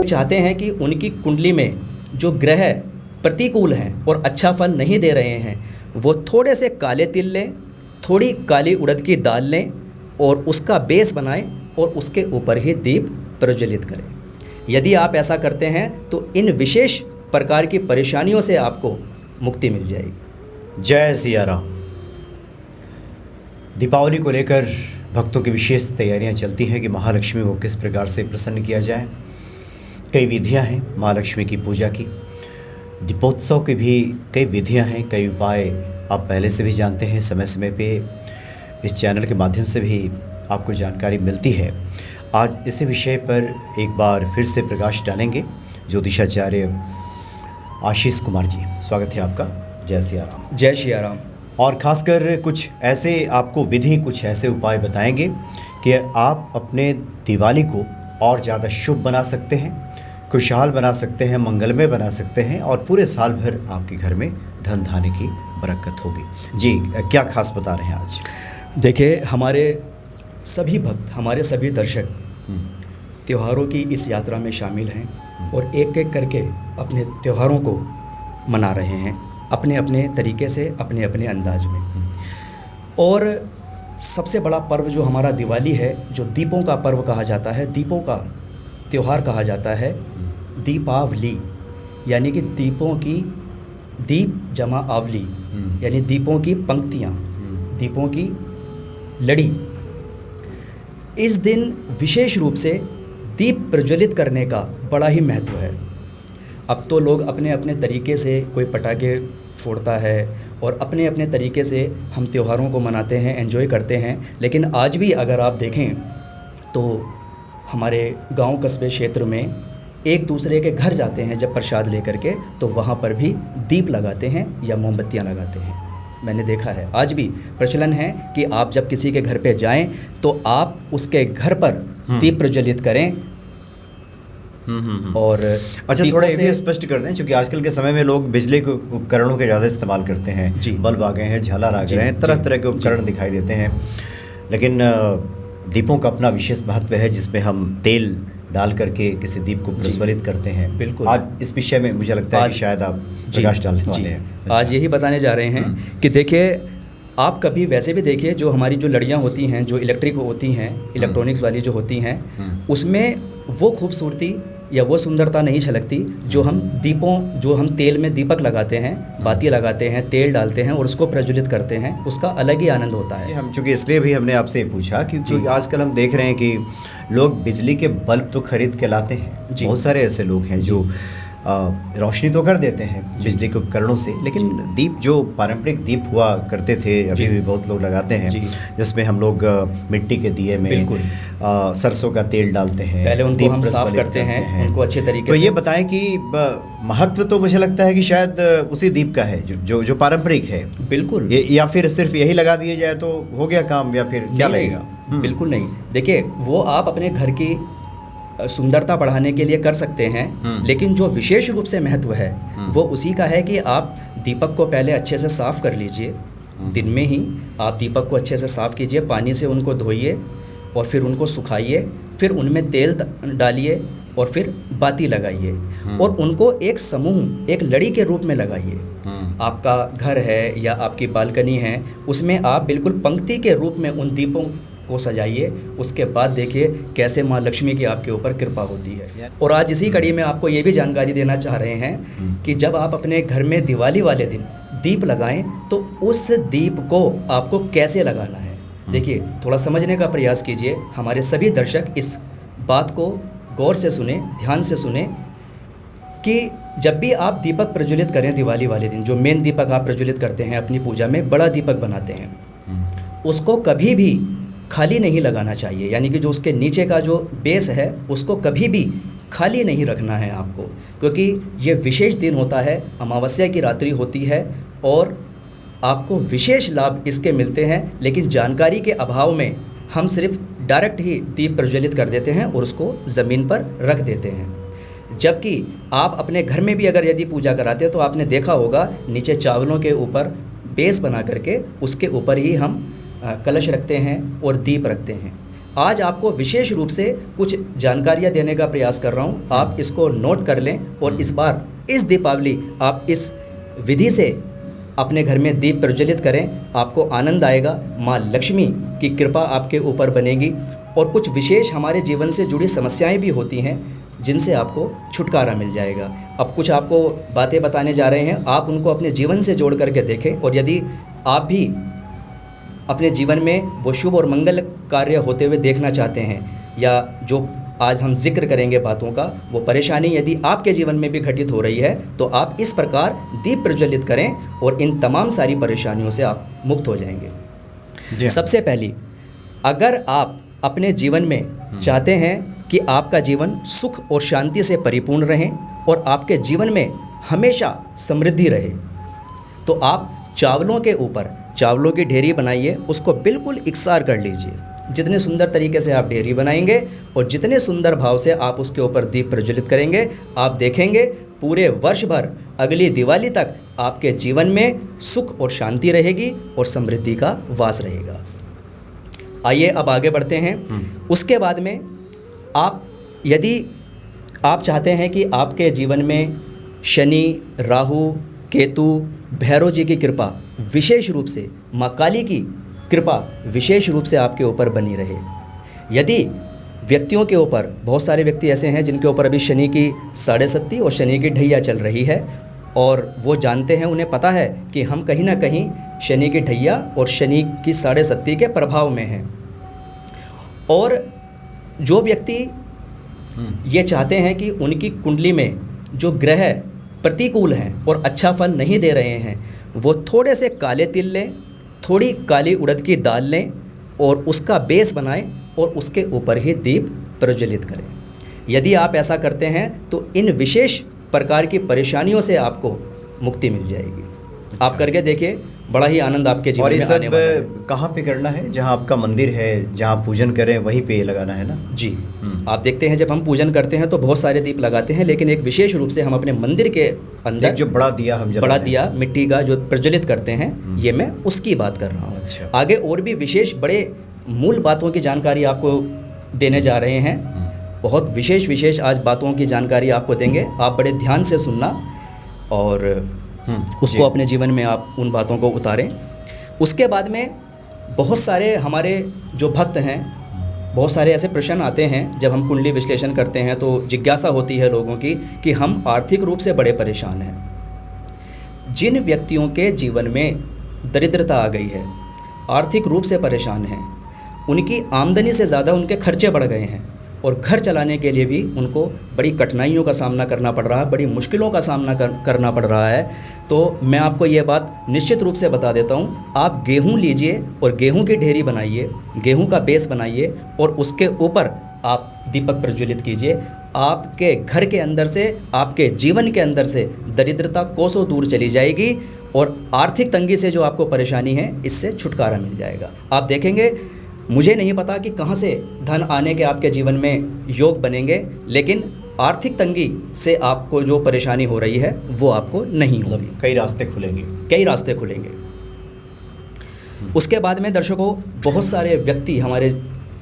चाहते हैं कि उनकी कुंडली में जो ग्रह प्रतिकूल हैं और अच्छा फल नहीं दे रहे हैं, वो थोड़े से काले तिल लें, थोड़ी काली उड़द की दाल लें और उसका बेस बनाएं और उसके ऊपर ही दीप प्रज्वलित करें। यदि आप ऐसा करते हैं तो इन विशेष प्रकार की परेशानियों से आपको मुक्ति मिल जाएगी। जय सिया राम। दीपावली को लेकर भक्तों की विशेष तैयारियां चलती हैं कि महालक्ष्मी को किस प्रकार से प्रसन्न किया जाए। कई विधियां हैं महालक्ष्मी की पूजा की, दीपोत्सव की भी कई विधियां हैं, कई उपाय आप पहले से भी जानते हैं। समय समय पे इस चैनल के माध्यम से भी आपको जानकारी मिलती है। आज इसी विषय पर एक बार फिर से प्रकाश डालेंगे ज्योतिषाचार्य आशीष कुमार जी। स्वागत है आपका। जय सिया राम। जय सिया राम। और ख़ासकर कुछ ऐसे आपको विधि, कुछ ऐसे उपाय बताएंगे कि आप अपने दिवाली को और ज़्यादा शुभ बना सकते हैं, खुशहाल बना सकते हैं, मंगलमय बना सकते हैं और पूरे साल भर आपके घर में धन धान्य की बरकत होगी। जी, क्या खास बता रहे हैं आज? देखिए, हमारे सभी भक्त, हमारे सभी दर्शक त्योहारों की इस यात्रा में शामिल हैं और एक एक करके अपने त्योहारों को मना रहे हैं अपने अपने तरीके से, अपने अपने अंदाज में। और सबसे बड़ा पर्व जो हमारा दिवाली है, जो दीपों का पर्व कहा जाता है, दीपों का त्यौहार कहा जाता है, दीपावली, यानी कि दीपों की, दीप जमा आवली, यानी दीपों की पंक्तियाँ, दीपों की लड़ी। इस दिन विशेष रूप से दीप प्रज्वलित करने का बड़ा ही महत्व है। अब तो लोग अपने अपने तरीके से, कोई पटाखे फोड़ता है और अपने अपने तरीके से हम त्योहारों को मनाते हैं, एंजॉय करते हैं। लेकिन आज भी अगर आप देखें तो हमारे गांव कस्बे क्षेत्र में एक दूसरे के घर जाते हैं जब प्रसाद लेकर के, तो वहाँ पर भी दीप लगाते हैं या मोमबत्तियाँ लगाते हैं। मैंने देखा है, आज भी प्रचलन है कि आप जब किसी के घर पे जाएं तो आप उसके घर पर दीप प्रज्वलित करें। और अच्छा, थोड़ा ये भी स्पष्ट कर दें, क्योंकि आजकल के समय में लोग बिजली के उपकरणों के ज़्यादा इस्तेमाल करते हैं। बल्ब आ गए हैं, झालर आ गए हैं, तरह तरह के उपकरण दिखाई देते हैं, लेकिन दीपों का अपना विशेष महत्व है जिसमें हम तेल डाल करके किसी दीप को प्रज्वलित करते हैं। बिल्कुल। आज इस विषय में मुझे लगता है कि शायद आप प्रकाश डालने वाले हैं। अच्छा। आज यही बताने जा रहे हैं कि देखिए, आप कभी वैसे भी देखिए, जो हमारी जो लड़ियाँ होती हैं, जो इलेक्ट्रिक होती हैं, इलेक्ट्रॉनिक्स वाली जो होती हैं, उसमें वो खूबसूरती या वो सुंदरता नहीं झलकती जो हम दीपों, जो हम तेल में दीपक लगाते हैं, बाती लगाते हैं, तेल डालते हैं और उसको प्रज्वलित करते हैं। उसका अलग ही आनंद होता है। हम चूँकि इसलिए भी हमने आपसे ये पूछा क्योंकि आजकल हम देख रहे हैं कि लोग बिजली के बल्ब तो खरीद के लाते हैं। बहुत सारे ऐसे लोग हैं जो रोशनी तो कर देते हैं बिजली के उपकरणों से, लेकिन दीप, जो पारंपरिक दीप हुआ करते थे, अभी भी बहुत लोग लगाते हैं, जिसमें हम लोग मिट्टी के दिए में सरसों का तेल डालते हैं, पहले उनको हम साफ करते हैं, उनको अच्छे तरीके से। तो ये बताएं कि महत्व तो मुझे लगता है कि शायद उसी दीप का है जो पारंपरिक है। बिल्कुल। या फिर सिर्फ यही लगा दिया जाए तो हो गया काम, या फिर क्या लगेगा? बिल्कुल नहीं। देखिए, वो आप अपने घर की सुंदरता बढ़ाने के लिए कर सकते हैं, लेकिन जो विशेष रूप से महत्व है वो उसी का है कि आप दीपक को पहले अच्छे से साफ़ कर लीजिए। दिन में ही आप दीपक को अच्छे से साफ़ कीजिए, पानी से उनको धोइए और फिर उनको सुखाइए, फिर उनमें तेल डालिए और फिर बाती लगाइए और उनको एक समूह, एक लड़ी के रूप में लगाइए। आपका घर है या आपकी बालकनी है, उसमें आप बिल्कुल पंक्ति के रूप में उन दीपों को सजाइए। उसके बाद देखिए कैसे माँ लक्ष्मी की आपके ऊपर कृपा होती है। और आज इसी कड़ी में आपको ये भी जानकारी देना चाह रहे हैं कि जब आप अपने घर में दिवाली वाले दिन दीप लगाएं तो उस दीप को आपको कैसे लगाना है। देखिए, थोड़ा समझने का प्रयास कीजिए। हमारे सभी दर्शक इस बात को गौर से सुने, ध्यान से सुने कि जब भी आप दीपक प्रज्वलित करें दिवाली वाले दिन, जो मेन दीपक आप प्रज्वलित करते हैं अपनी पूजा में, बड़ा दीपक बनाते हैं, उसको कभी भी खाली नहीं लगाना चाहिए। यानी कि जो उसके नीचे का जो बेस है उसको कभी भी खाली नहीं रखना है आपको, क्योंकि ये विशेष दिन होता है, अमावस्या की रात्रि होती है और आपको विशेष लाभ इसके मिलते हैं। लेकिन जानकारी के अभाव में हम सिर्फ डायरेक्ट ही दीप प्रज्वलित कर देते हैं और उसको ज़मीन पर रख देते हैं। जबकि आप अपने घर में भी अगर यदि पूजा कराते हैं तो आपने देखा होगा नीचे चावलों के ऊपर बेस बना करके उसके ऊपर ही हम कलश रखते हैं और दीप रखते हैं। आज आपको विशेष रूप से कुछ जानकारियाँ देने का प्रयास कर रहा हूँ, आप इसको नोट कर लें और इस बार इस दीपावली आप इस विधि से अपने घर में दीप प्रज्वलित करें, आपको आनंद आएगा, माँ लक्ष्मी की कृपा आपके ऊपर बनेगी और कुछ विशेष हमारे जीवन से जुड़ी समस्याएं भी होती हैं जिनसे आपको छुटकारा मिल जाएगा। अब कुछ आपको बातें बताने जा रहे हैं, आप उनको अपने जीवन से जोड़ करके देखें और यदि आप भी अपने जीवन में वो शुभ और मंगल कार्य होते हुए देखना चाहते हैं या जो आज हम जिक्र करेंगे बातों का, वो परेशानी यदि आपके जीवन में भी घटित हो रही है तो आप इस प्रकार दीप प्रज्वलित करें और इन तमाम सारी परेशानियों से आप मुक्त हो जाएंगे। सबसे पहली, अगर आप अपने जीवन में चाहते हैं कि आपका जीवन सुख और शांति से परिपूर्ण रहे और आपके जीवन में हमेशा समृद्धि रहे, तो आप चावलों के ऊपर चावलों की ढेरी बनाइए, उसको बिल्कुल इकसार कर लीजिए। जितने सुंदर तरीके से आप ढेरी बनाएंगे और जितने सुंदर भाव से आप उसके ऊपर दीप प्रज्वलित करेंगे, आप देखेंगे पूरे वर्ष भर अगली दिवाली तक आपके जीवन में सुख और शांति रहेगी और समृद्धि का वास रहेगा। आइए अब आगे बढ़ते हैं। उसके बाद में आप यदि आप चाहते हैं कि आपके जीवन में शनि, राहु, केतु, भैरव जी की कृपा विशेष रूप से, माँ काली की कृपा विशेष रूप से आपके ऊपर बनी रहे, यदि व्यक्तियों के ऊपर, बहुत सारे व्यक्ति ऐसे हैं जिनके ऊपर अभी शनि की 7.5 और शनि की ढैया चल रही है और वो जानते हैं, उन्हें पता है कि हम कहीं ना कहीं शनि की ढैया और शनि की 7.5 के प्रभाव में हैं। और जो व्यक्ति ये चाहते हैं कि उनकी कुंडली में जो ग्रह प्रतिकूल हैं और अच्छा फल नहीं दे रहे हैं, वो थोड़े से काले तिल लें, थोड़ी काली उड़द की दाल लें और उसका बेस बनाएं और उसके ऊपर ही दीप प्रज्वलित करें। यदि आप ऐसा करते हैं तो इन विशेष प्रकार की परेशानियों से आपको मुक्ति मिल जाएगी। अच्छा। आप करके देखिए, बड़ा ही आनंद आपके जीवन और ये में आने सब वाला है। कहाँ पे करना है? जहाँ आपका मंदिर है, जहाँ आप पूजन करें, वहीं पे ये लगाना है ना? जी, आप देखते हैं जब हम पूजन करते हैं तो बहुत सारे दीप लगाते हैं, लेकिन एक विशेष रूप से हम अपने मंदिर के अंदर जो बड़ा दिया हम बड़ा दिया मिट्टी का जो प्रज्वलित करते हैं, ये मैं उसकी बात कर रहा हूँ। अच्छा। आगे और भी विशेष बड़े मूल बातों की जानकारी आपको देने जा रहे हैं। बहुत विशेष आज बातों की जानकारी आपको देंगे, आप बड़े ध्यान से सुनना और उसको अपने जीवन में आप उन बातों को उतारें। उसके बाद में बहुत सारे हमारे जो भक्त हैं, बहुत सारे ऐसे प्रश्न आते हैं जब हम कुंडली विश्लेषण करते हैं तो जिज्ञासा होती है लोगों की कि हम आर्थिक रूप से बड़े परेशान हैं। जिन व्यक्तियों के जीवन में दरिद्रता आ गई है, आर्थिक रूप से परेशान हैं, उनकी आमदनी से ज़्यादा उनके खर्चे बढ़ गए हैं और घर चलाने के लिए भी उनको बड़ी कठिनाइयों का सामना करना पड़ रहा है, बड़ी मुश्किलों का सामना करना पड़ रहा है, तो मैं आपको ये बात निश्चित रूप से बता देता हूँ। आप गेहूँ लीजिए और गेहूँ की ढेरी बनाइए, गेहूँ का बेस बनाइए और उसके ऊपर आप दीपक प्रज्वलित कीजिए। आपके घर के अंदर से, आपके जीवन के अंदर से दरिद्रता कोसों दूर चली जाएगी और आर्थिक तंगी से जो आपको परेशानी है, इससे छुटकारा मिल जाएगा। आप देखेंगे, मुझे नहीं पता कि कहाँ से धन आने के आपके जीवन में योग बनेंगे, लेकिन आर्थिक तंगी से आपको जो परेशानी हो रही है वो आपको नहीं होगी। कई रास्ते खुलेंगे, कई रास्ते खुलेंगे। उसके बाद में दर्शकों, बहुत सारे व्यक्ति हमारे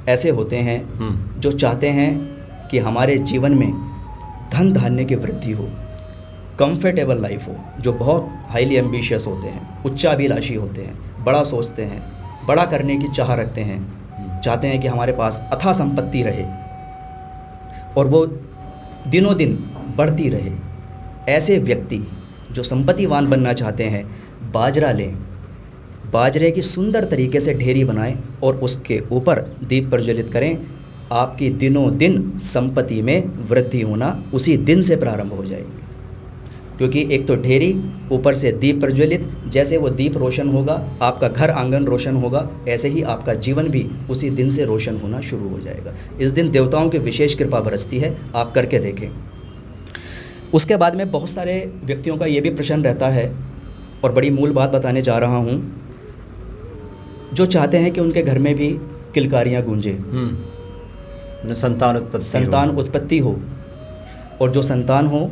ऐसे होते हैं जो चाहते हैं कि हमारे जीवन में धन धान्य की वृद्धि हो, कंफर्टेबल लाइफ हो, जो बहुत हाईली एम्बिशियस होते हैं, उच्चाभिलाषी होते हैं, बड़ा सोचते हैं, बड़ा करने की चाह रखते हैं, चाहते हैं कि हमारे पास अथाह संपत्ति रहे और वो दिनों दिन बढ़ती रहे। ऐसे व्यक्ति जो संपत्तिवान बनना चाहते हैं, बाजरा लें, बाजरे की सुंदर तरीके से ढेरी बनाएं और उसके ऊपर दीप प्रज्वलित करें। आपकी दिनों दिन संपत्ति में वृद्धि होना उसी दिन से प्रारंभ हो जाएगी, क्योंकि एक तो ढेरी, ऊपर से दीप प्रज्वलित, जैसे वो दीप रोशन होगा, आपका घर आंगन रोशन होगा, ऐसे ही आपका जीवन भी उसी दिन से रोशन होना शुरू हो जाएगा। इस दिन देवताओं की विशेष कृपा बरसती है, आप करके देखें। उसके बाद में बहुत सारे व्यक्तियों का ये भी प्रश्न रहता है और बड़ी मूल बात बताने जा रहा हूँ, जो चाहते हैं कि उनके घर में भी किलकारियाँ गूंजे, संतान उत्पत्ति हो और जो संतान हो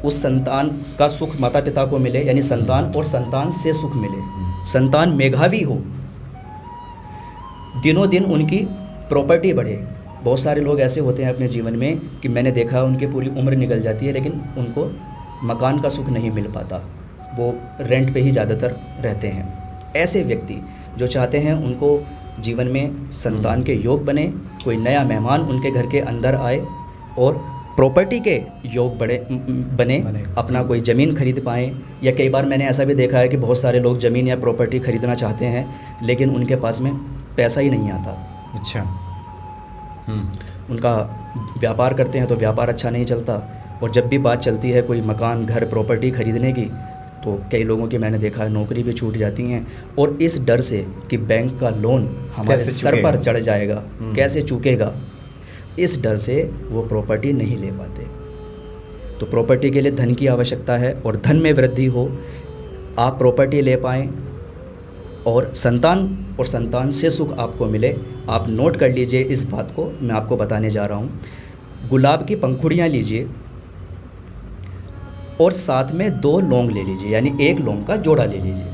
उस संतान का सुख माता पिता को मिले, यानी संतान और संतान से सुख मिले, संतान मेधावी हो, दिनों दिन उनकी प्रॉपर्टी बढ़े। बहुत सारे लोग ऐसे होते हैं अपने जीवन में कि मैंने देखा है उनकी पूरी उम्र निकल जाती है लेकिन उनको मकान का सुख नहीं मिल पाता, वो रेंट पे ही ज़्यादातर रहते हैं। ऐसे व्यक्ति जो चाहते हैं उनको जीवन में संतान के योग बने, कोई नया मेहमान उनके घर के अंदर आए और प्रॉपर्टी के योग बने, अपना कोई ज़मीन खरीद पाएँ। या कई बार मैंने ऐसा भी देखा है कि बहुत सारे लोग ज़मीन या प्रॉपर्टी खरीदना चाहते हैं लेकिन उनके पास में पैसा ही नहीं आता। अच्छा। उनका व्यापार करते हैं तो व्यापार अच्छा नहीं चलता, और जब भी बात चलती है कोई मकान घर प्रॉपर्टी खरीदने की तो कई लोगों की मैंने देखा है नौकरी भी छूट जाती हैं, और इस डर से कि बैंक का लोन हमारे सर पर चढ़ जाएगा, कैसे चूकेगा, इस डर से वो प्रॉपर्टी नहीं ले पाते। तो प्रॉपर्टी के लिए धन की आवश्यकता है और धन में वृद्धि हो, आप प्रॉपर्टी ले पाएँ और संतान से सुख आपको मिले। आप नोट कर लीजिए इस बात को, मैं आपको बताने जा रहा हूँ। गुलाब की पंखुड़ियाँ लीजिए और साथ में 2 लौंग ले लीजिए, यानी 1 लौंग का जोड़ा ले लीजिए।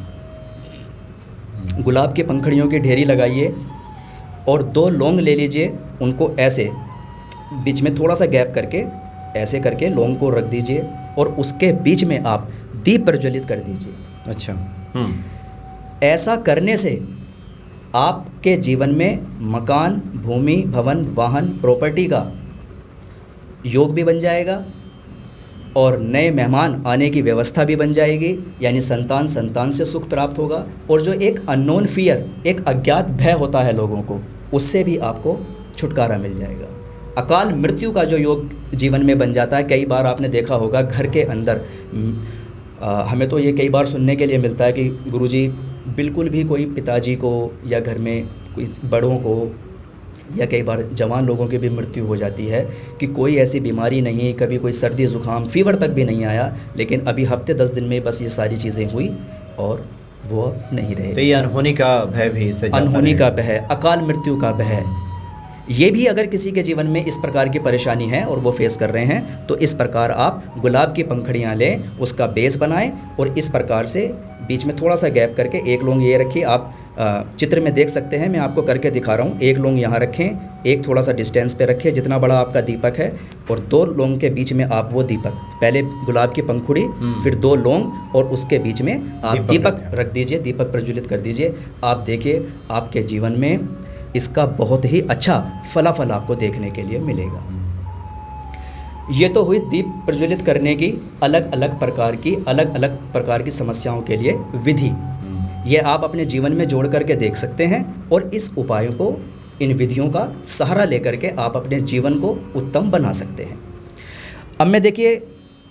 गुलाब की पंखुड़ियों की ढेरी लगाइए और 2 लौंग ले लीजिए, उनको ऐसे बीच में थोड़ा सा गैप करके ऐसे करके लौंग को रख दीजिए और उसके बीच में आप दीप प्रज्वलित कर दीजिए। अच्छा। ऐसा करने से आपके जीवन में मकान, भूमि, भवन, वाहन, प्रॉपर्टी का योग भी बन जाएगा और नए मेहमान आने की व्यवस्था भी बन जाएगी, यानी संतान से सुख प्राप्त होगा। और जो एक अननोन फियर, एक अज्ञात भय होता है लोगों को, उससे भी आपको छुटकारा मिल जाएगा। अकाल मृत्यु का जो योग जीवन में बन जाता है, कई बार आपने देखा होगा घर के अंदर हमें तो ये कई बार सुनने के लिए मिलता है कि गुरुजी बिल्कुल भी कोई पिताजी को या घर में कोई बड़ों को या कई बार जवान लोगों की भी मृत्यु हो जाती है कि कोई ऐसी बीमारी नहीं, कभी कोई सर्दी ज़ुकाम फीवर तक भी नहीं आया, लेकिन अभी हफ्ते 10 दिन में बस ये सारी चीज़ें हुई और वो नहीं रहे। तो ये अनहोनी का भय भी इससे जाता अनहोनी का भय, अकाल मृत्यु का भय, ये भी अगर किसी के जीवन में इस प्रकार की परेशानी है और वो फेस कर रहे हैं तो इस प्रकार आप गुलाब की पंखुड़ियाँ लें, उसका बेस बनाएं और इस प्रकार से बीच में थोड़ा सा गैप करके 1 लौंग ये रखिए। आप चित्र में देख सकते हैं, मैं आपको करके दिखा रहा हूँ। 1 लौंग यहाँ रखें, एक थोड़ा सा डिस्टेंस पे रखिए जितना बड़ा आपका दीपक है, और 2 लौंग के बीच में आप वो दीपक, पहले गुलाब की पंखुड़ी फिर 2 लौंग और उसके बीच में आप दीपक रख दीजिए, दीपक प्रज्वलित कर दीजिए। आप देखिए आपके जीवन में इसका बहुत ही अच्छा फलाफल आपको देखने के लिए मिलेगा। ये तो हुई दीप प्रज्वलित करने की अलग अलग प्रकार की समस्याओं के लिए विधि। ये आप अपने जीवन में जोड़ करके देख सकते हैं और इस उपायों को, इन विधियों का सहारा लेकर के आप अपने जीवन को उत्तम बना सकते हैं। अब मैं देखिए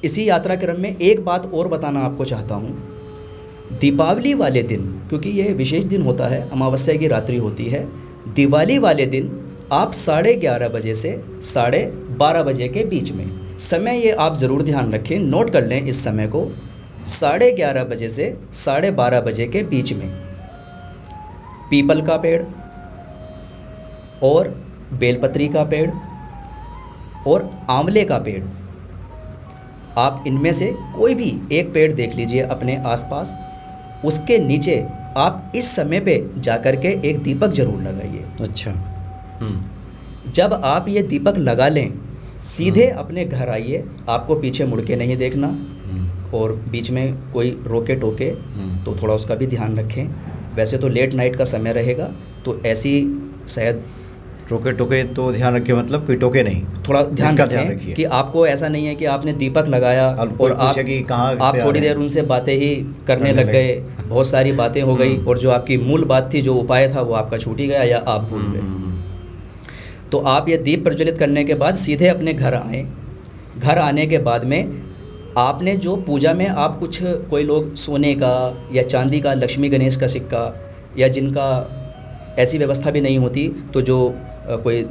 इसी यात्रा क्रम में एक बात और बताना आपको चाहता हूँ। दीपावली वाले दिन, क्योंकि ये विशेष दिन होता है, अमावस्या की रात्रि होती है, दिवाली वाले दिन आप 11:30 बजे से 12:30 बजे के बीच में, समय ये आप ज़रूर ध्यान रखें, नोट कर लें इस समय को, 11:30 बजे से 12:30 बजे के बीच में पीपल का पेड़ और बेलपत्री का पेड़ और आंवले का पेड़, आप इनमें से कोई भी एक पेड़ देख लीजिए अपने आसपास, उसके नीचे आप इस समय पे जाकर के एक दीपक जरूर लगाइए। अच्छा। जब आप ये दीपक लगा लें, सीधे अपने घर आइए, आपको पीछे मुड़ के नहीं देखना और बीच में कोई रोके टोके तो थोड़ा उसका भी ध्यान रखें। वैसे तो लेट नाइट का समय रहेगा तो ऐसी शायद रोके टोके तो ध्यान रखिए, मतलब कोई टोके नहीं, थोड़ा ध्यान रखें कि आपको ऐसा नहीं है कि आपने दीपक लगाया और आप थोड़ी देर उनसे बातें ही करने लग गए, बहुत सारी बातें हो गई और जो आपकी मूल बात थी, जो उपाय था, वो आपका छूट ही गया या आप भूल गए। तो आप ये दीप प्रज्वलित करने के बाद सीधे अपने घर आएँ। घर आने के बाद में आपने जो पूजा में आप कुछ, कोई लोग सोने का या चांदी का, लक्ष्मी गणेश का सिक्का, या जिनका ऐसी व्यवस्था भी नहीं होती तो जो कोई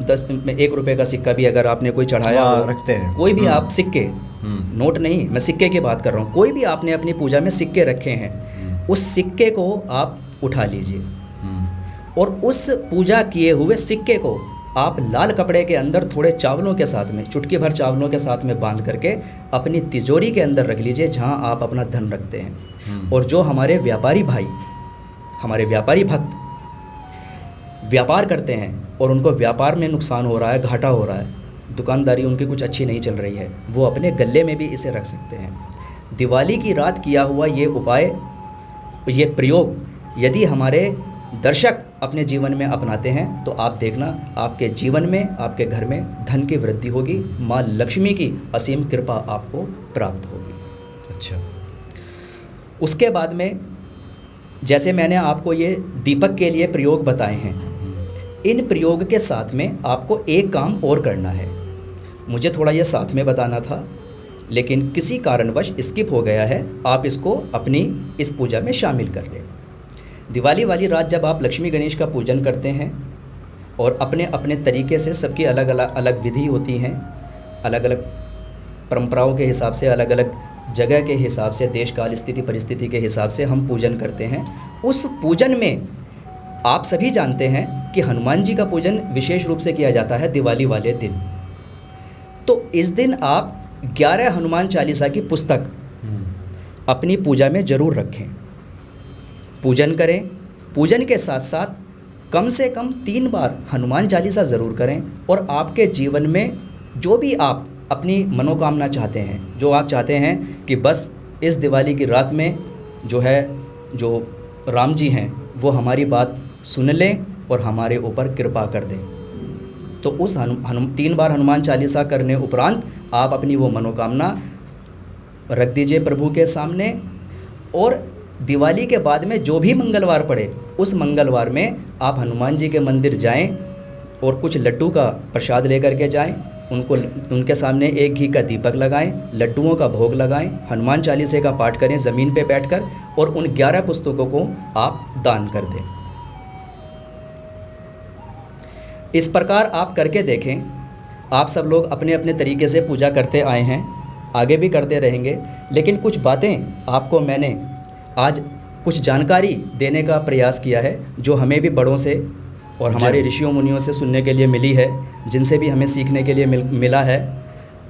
1 रुपये का सिक्का भी अगर आपने कोई चढ़ाया रखते हैं, कोई भी आप सिक्के, नोट नहीं, मैं सिक्के की बात कर रहा हूँ, कोई भी आपने अपनी पूजा में सिक्के रखे हैं, उस सिक्के को आप उठा लीजिए और उस पूजा किए हुए सिक्के को आप लाल कपड़े के अंदर थोड़े चावलों के साथ में, चुटकी भर चावलों के साथ में बांध करके अपनी तिजोरी के अंदर रख लीजिए, जहाँ आप अपना धन रखते हैं। और जो हमारे व्यापारी भाई, हमारे व्यापारी भक्त व्यापार करते हैं और उनको व्यापार में नुकसान हो रहा है, घाटा हो रहा है, दुकानदारी उनकी कुछ अच्छी नहीं चल रही है, वो अपने गले में भी इसे रख सकते हैं। दिवाली की रात किया हुआ ये उपाय, ये प्रयोग यदि हमारे दर्शक अपने जीवन में अपनाते हैं तो आप देखना आपके जीवन में, आपके घर में धन की वृद्धि होगी, माँ लक्ष्मी की असीम कृपा आपको प्राप्त होगी। अच्छा, उसके बाद में जैसे मैंने आपको ये दीपक के लिए प्रयोग बताए हैं, इन प्रयोग के साथ में आपको एक काम और करना है। मुझे थोड़ा ये साथ में बताना था लेकिन किसी कारणवश स्किप हो गया है, आप इसको अपनी इस पूजा में शामिल कर लें। दिवाली वाली रात जब आप लक्ष्मी गणेश का पूजन करते हैं और अपने अपने तरीके से, सबकी अलग अलग विधि होती हैं, अलग अलग परंपराओं के हिसाब से, अलग अलग जगह के हिसाब से, देश काल स्थिति परिस्थिति के हिसाब से हम पूजन करते हैं। उस पूजन में आप सभी जानते हैं कि हनुमान जी का पूजन विशेष रूप से किया जाता है दिवाली वाले दिन। तो इस दिन आप 11 हनुमान चालीसा की पुस्तक अपनी पूजा में ज़रूर रखें, पूजन करें। पूजन के साथ साथ कम से कम 3 बार हनुमान चालीसा ज़रूर करें और आपके जीवन में जो भी आप अपनी मनोकामना चाहते हैं, जो आप चाहते हैं कि बस इस दिवाली की रात में जो राम जी हैं वो हमारी बात सुन लें और हमारे ऊपर कृपा कर दें, तो उस 3 बार हनुमान चालीसा करने उपरांत आप अपनी वो मनोकामना रख दीजिए प्रभु के सामने। और दिवाली के बाद में जो भी मंगलवार पड़े, उस मंगलवार में आप हनुमान जी के मंदिर जाएं और कुछ लड्डू का प्रसाद लेकर के जाएं, उनके सामने एक घी का दीपक लगाएं, लड्डुओं का भोग लगाएं, हनुमान चालीसे का पाठ करें ज़मीन पे बैठकर और उन 11 पुस्तकों को आप दान कर दें। इस प्रकार आप करके देखें। आप सब लोग अपने अपने तरीके से पूजा करते आए हैं, आगे भी करते रहेंगे, लेकिन कुछ बातें आपको मैंने आज कुछ जानकारी देने का प्रयास किया है जो हमें भी बड़ों से और हमारे ऋषियों मुनियों से सुनने के लिए मिली है, जिनसे भी हमें सीखने के लिए मिला है।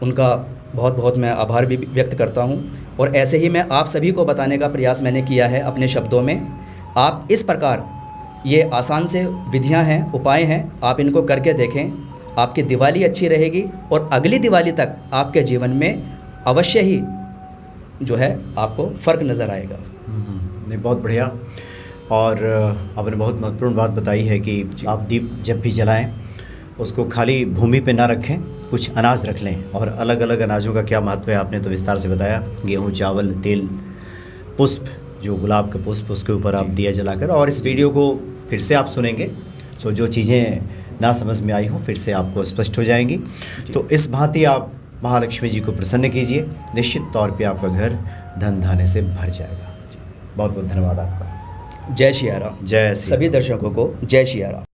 उनका बहुत बहुत मैं आभार भी व्यक्त करता हूं। और ऐसे ही मैं आप सभी को बताने का प्रयास मैंने किया है अपने शब्दों में। आप इस प्रकार, ये आसान से विधियां हैं, उपाय हैं, आप इनको करके देखें, आपकी दिवाली अच्छी रहेगी और अगली दिवाली तक आपके जीवन में अवश्य ही जो है आपको फ़र्क नज़र आएगा। नहीं, बहुत बढ़िया। और आपने बहुत महत्वपूर्ण बात बताई है कि आप दीप जब भी जलाएं उसको खाली भूमि पे ना रखें, कुछ अनाज रख लें। और अलग अलग अनाजों का क्या महत्व है आपने तो विस्तार से बताया। गेहूं, चावल, तेल, पुष्प, जो गुलाब के पुष्प, उसके ऊपर आप दिया जलाकर। और इस वीडियो को फिर से आप सुनेंगे तो जो चीज़ें ना समझ में आई हो फिर से आपको स्पष्ट हो जाएंगी। तो इस भांति आप महालक्ष्मी जी को प्रसन्न कीजिए, निश्चित तौर पे आपका घर धन धान्य से भर जाएगा। बहुत बहुत धन्यवाद आपका। जय श्री राम। जय श्री सभी दर्शकों को जय श्री राम।